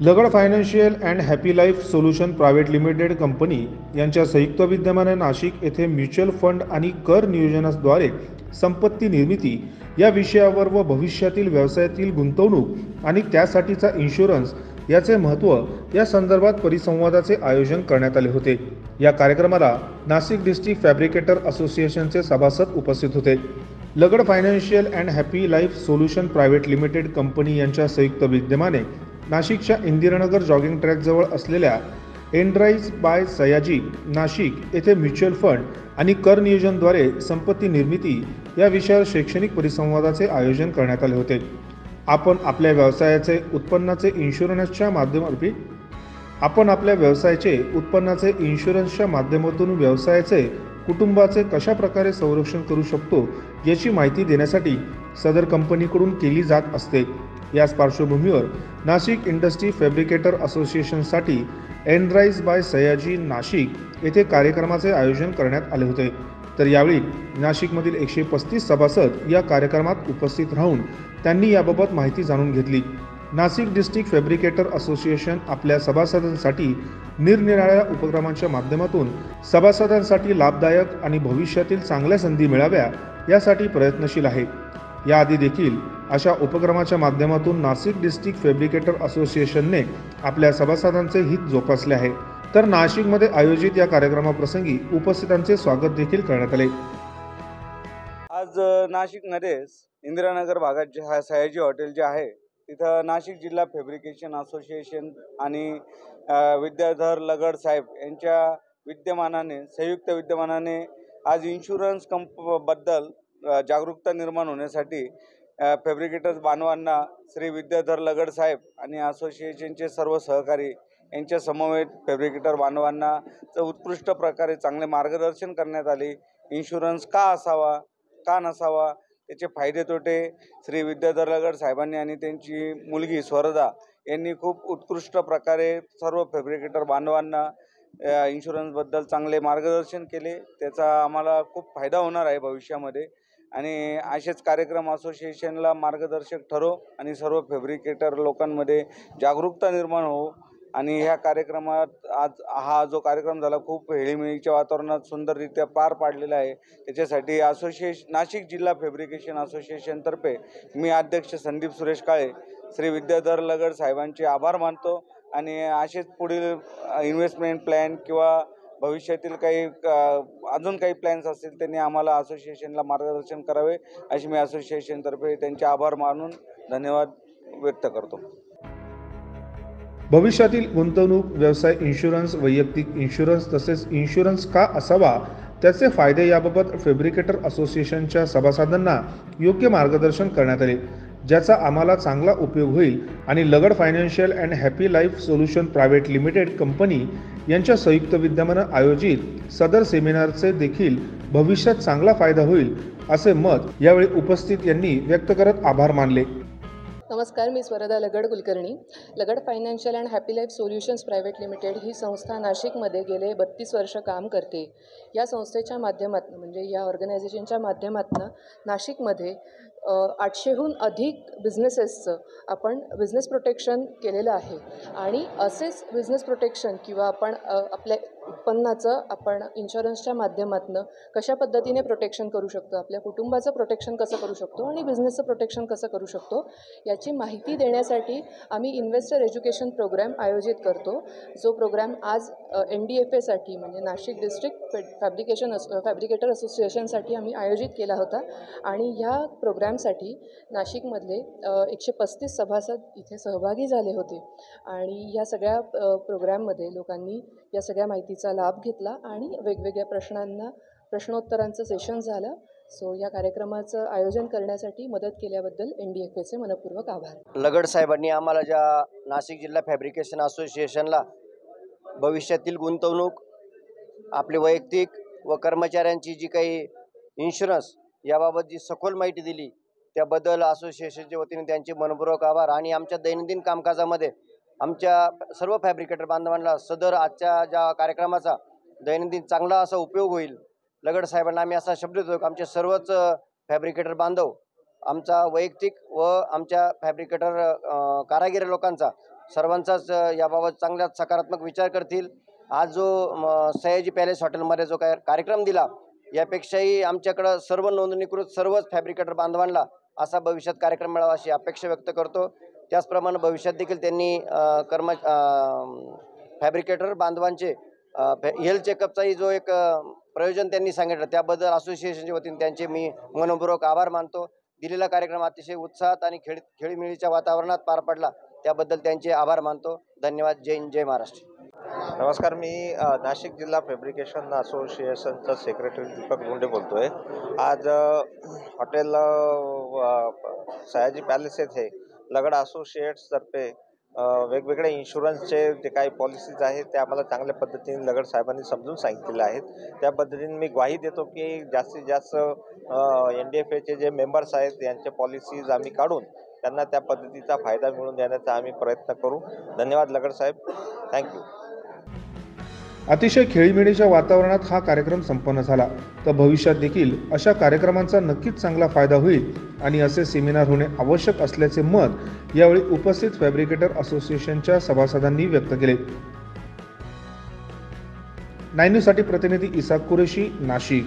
Lagad financial and happy life solution private limited company यांच्या संयुक्त विद्यमाने नाशिक येथे म्युच्युअल फंड आणि कर नियोजनाद्वारे संपत्ती निर्मिती या विषयावर व भविष्यातील व्यवसायातील गुंतवणूक आणि त्यासाठीचा इन्शुरन्स याचे महत्त्व या संदर्भात परिसंवादाचे आयोजन करण्यात आले होते। या कार्यक्रमाला नाशिक डिस्ट्रिक्ट फॅब्रिकेटर असोसिएशनचे सभासद उपस्थित होते। लगड financial and happy life solution private limited company यांच्या संयुक्त विद्यमाने नाशिकच्या इंदिरानगर जॉगिंग ट्रॅकजवळ असलेल्या एनराइज बाय सयाजी नाशिक येथे म्युच्युअल फंड आणि कर नियोजनद्वारे संपत्ती निर्मिती या विषयावर शैक्षणिक परिसंवादाचे आयोजन करण्यात आले होते। आपण आपल्या व्यवसायाचे उत्पन्नाचे इन्शुरन्सच्या माध्यमातून व्यवसायाचे कुटुंबाचे कशा प्रकारे संरक्षण करू शकतो याची माहिती देण्यासाठी सदर कंपनीकडून केली जात असते। याच पार्श्वभूमीवर नाशिक इंडस्ट्री फॅब्रिकेटर असोसिएशनसाठी एनराइज बाय सयाजी नाशिक येथे कार्यक्रमाचे आयोजन करण्यात आले होते। तर यावेळी नाशिकमधील 135 सभासद या कार्यक्रमात उपस्थित राहून त्यांनी याबाबत माहिती जाणून घेतली। नाशिक डिस्ट्रिक्ट फॅब्रिकेटर असोसिएशन आपल्या सभासदांसाठी निरनिराळ्या उपक्रमांच्या माध्यमातून सभासदांसाठी लाभदायक आणि भविष्यातील चांगल्या संधी मिळाव्या यासाठी प्रयत्नशील आहे। याआधी देखील अशा उपक्रमाच्या माध्यमातून नाशिक डिस्ट्रिक्ट फॅब्रिकेटर असोसिएशनने आपल्या सभासदांचे हित जोपासले आहे। तर नाशिकमध्ये आयोजित या कार्यक्रमाप्रसंगी उपस्थितांचे स्वागत देखील करण्यात आले। आज नाशिकमध्ये इंदिरानगर भागात जे सयाजी हॉटेल जे आहे तिथं नाशिक जिल्हा फॅब्रिकेशन असोसिएशन आणि विद्याधर लगड साहेब यांच्या संयुक्त विद्यमानाने आज इन्शुरन्स बद्दल जागरूकता निर्माण होण्यासाठी फॅब्रिकेटर्स बांधवांना श्री विद्याधर लगड साहेब आणि असोसिएशनचे सर्व सहकारी यांच्या समवेत फॅब्रिकेटर बांधवांना उत्कृष्ट प्रकारे चांगले मार्गदर्शन करण्यात आले। इन्शुरन्स का असावा का नसावा त्याचे फायदे तोटे श्री विद्याधर लगड साहेबांनी आणि त्यांची मुलगी स्वरदा यांनी खूप उत्कृष्ट प्रकारे सर्व फॅब्रिकेटर बांधवांना इन्शुरन्सबद्दल चांगले मार्गदर्शन केले। त्याचा आम्हाला खूप फायदा होणार आहे भविष्यामध्ये आणि असेच कार्यक्रम असोसिएशनला मार्गदर्शक ठरो आणि सर्व फॅब्रिकेटर लोकांमध्ये जागरूकता निर्माण हो। आणि ह्या कार्यक्रमात आज हा जो कार्यक्रम झाला खूप हेळीमेळीच्या वातावरणात सुंदररित्या पार पाडलेला आहे। त्याच्यासाठी नाशिक जिल्हा फॅब्रिकेशन असोसिएशनतर्फे मी अध्यक्ष संदीप सुरेश काळे श्री विद्याधर लगड साहेबांचे आभार मानतो आणि असेच पुढील इन्व्हेस्टमेंट प्लॅन किंवा भविष्यातील काही अजून काही प्लॅन्स असतील त्यांनी आम्हाला असोसिएशनला मार्गदर्शन करावे अशी मी असोसिएशनतर्फे त्यांचे आभार मानून धन्यवाद व्यक्त करतो। भविष्यातील गुंतवणूक व्यवसाय इन्शुरन्स वैयक्तिक इन्शुरन्स तसेच इन्शुरन्स का असावा त्याचे फायदे याबाबत फॅब्रिकेटर असोसिएशनच्या सभासदांना योग्य मार्गदर्शन करण्यात आले, ज्याचा आम्हाला चांगला उपयोग होईल आणि लगड financial and happy life solution private limited company यांच्या संयुक्त विद्यमाने आयोजित सदर सेमिनारचे देखील भविष्यात चांगला फायदा होईल असे मत यावेळी उपस्थित यांनी व्यक्त करत आभार मानले। नमस्कार, मी Swarada Lagad Kulkarni. Lagad financial and happy life solutions private limited ही संस्था नाशिकमध्ये गेले 32 वर्ष काम करते। या संस्थेच्या माध्यमातून म्हणजे या ऑर्गनायझेशनच्या माध्यमातून नाशिकमध्ये 800हून अधिक बिझनेसेसचं आपण बिझनेस प्रोटेक्शन केलेलं आहे आणि असेच बिझनेस प्रोटेक्शन किंवा आपण आपल्या उत्पन्नाचं आपण इन्शुरन्सच्या माध्यमातून कशा पद्धतीने प्रोटेक्शन करू शकतो, आपल्या कुटुंबाचं प्रोटेक्शन कसं करू शकतो आणि बिझनेसचं प्रोटेक्शन कसं करू शकतो याची माहिती देण्यासाठी आम्ही इन्व्हेस्टर एज्युकेशन प्रोग्राम आयोजित करतो। जो प्रोग्राम आज NDFAसाठी म्हणजे नाशिक डिस्ट्रिक्ट फॅब्रिकेटर असोसिएशनसाठी आम्ही आयोजित केला होता आणि ह्या प्रोग्रामसाठी नाशिकमधले 135 सभासद इथे सहभागी झाले होते आणि या सगळ्या प्रोग्राममध्ये लोकांनी या सगळ्या माहितीचा लाभ घेतला आणि वेगवेगळ्या प्रश्नोत्तरांचं सेशन झालं। सो या कार्यक्रमाचं आयोजन करण्यासाठी मदत केल्याबद्दल NDFAचे मनपूर्वक आभार। लगड साहेबांनी आम्हाला ज्या नाशिक जिल्हा फॅब्रिकेशन असोसिएशनला भविष्यातील गुंतवणूक आपले वैयक्तिक व कर्मचाऱ्यांची जी काही इन्शुरन्स याबाबत जी सखोल माहिती दिली त्याबद्दल असोसिएशनच्या वतीने त्यांचे मनपूर्वक आभार। आणि आमच्या दैनंदिन कामकाजामध्ये आमच्या सर्व फॅब्रिकेटर बांधवांना सदर आजच्या ज्या कार्यक्रमाचा दैनंदिन चांगला असा उपयोग होईल। लगड साहेबांना आम्ही असा शब्द देतो की आमचे सर्वच फॅब्रिकेटर बांधव आमचा वैयक्तिक व आमच्या फॅब्रिकेटर कारागीर लोकांचा सर्वांचाच याबाबत चांगला सकारात्मक विचार करतील. आज जो सयाजी पॅलेस हॉटेलमध्ये जो काय कार्यक्रम दिला, यापेक्षाही आमच्याकडं सर्व नोंदणीकृत सर्वच फॅब्रिकेटर बांधवांना असा भविष्यात कार्यक्रम मिळावा अशी अपेक्षा व्यक्त करतो. त्याचप्रमाणे भविष्यात देखील त्यांनी फॅब्रिकेटर बांधवांचे हेल्थ चेकअपचाही जो एक प्रयोजन त्यांनी सांगितलं, त्याबद्दल असोसिएशनच्या वतीने त्यांचे मी मनपूर्वक आभार मानतो. दिलेला कार्यक्रम अतिशय उत्साहात आणि खेळीमेळीच्या वातावरणात पार पडला, त्याबद्दल त्यांचे आभार मानतो. धन्यवाद. जय हिंद, जय महाराष्ट्र. नमस्कार, मी नाशिक जिल्हा फॅब्रिकेशन असोसिएशनचा सेक्रेटरी दीपक गुंडे बोलतोय. आज हॉटेल सयाजी पॅलेस येथे लगड असोसिएट्सतर्फे वेगवेगळे इन्शुरन्सचे जे काही पॉलिसीज आहेत ते आम्हाला चांगल्या पद्धतीने लगड साहेबांनी समजून सांगितलेले आहेत. त्या पद्धतीने मी ग्वाही देतो की जास्तीत जास्त NDFAचे जे मेंबर्स आहेत यांचे पॉलिसीज आम्ही काढून त्यांना त्या पद्धतीचा फायदा मिळवून देण्याचा आम्ही प्रयत्न करू. धन्यवाद लगड साहेब. थँक्यू. अतिशय खेळीमेळीच्या वातावरणात हा कार्यक्रम संपन्न झाला. तर भविष्यात देखील अशा कार्यक्रमांचा नक्कीच चांगला फायदा होईल आणि असे सेमिनार होणे आवश्यक असल्याचे मत यावेळी उपस्थित फॅब्रिकेटर असोसिएशनच्या सभासदांनी व्यक्त केले. 9 न्यूजसाठी प्रतिनिधी इसाक कुरेशी, नाशिक.